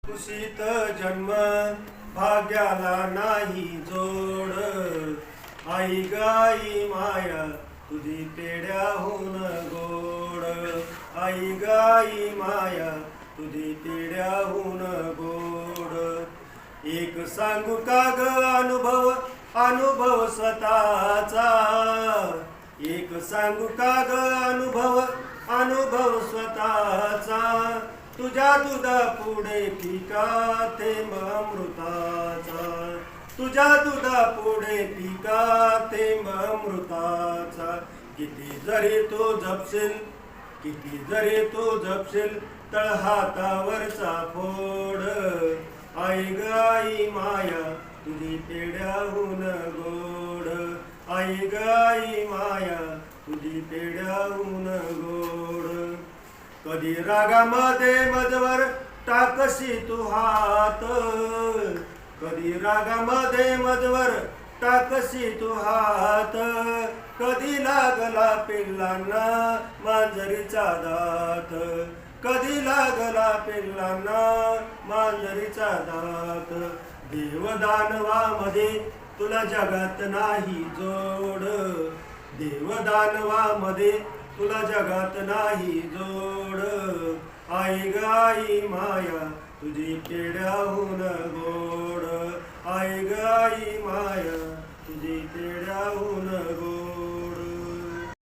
कुशीत जन्म भाग्याला नाही जोड, आई गाई माया तुझी पेड्याहून गोड, आई गाई माया तुझी पेड्याहून गोड. एक सांगू का ग अनुभव, अनुभव स्वतःचा, एक सांगू का ग अनुभव, अनुभव स्वतःचा. तुझ्या दुधा पुढे फिका थेंब अमृताचा, तुझ्या दुधा पुढे फिका थेंब अमृताचा. किती जरी तू जपशील, किती जरी तू जपशील तळहातावरचा फोड, आई गाई माया तुझी पेड्याहून गोड, आई गाई माया तुझी पेड्याहून गोड. कधी रागामध्ये मजवर टाकशी तू हात, कधी रागामध्ये मजवर टाकशी तू हात. कधी लागला पिल्लांना मांजरीचा दात, कधी लागला पिल्लांना मांजरीचा दात. देवदानवामध्ये तुला जगात नाही जोड, देवदानवामध्ये तुला जगात नाही जोड. आई गाई माया तुझी पेड्याहून गोड, आई गाई माया तुझी पेड्याहून गोड.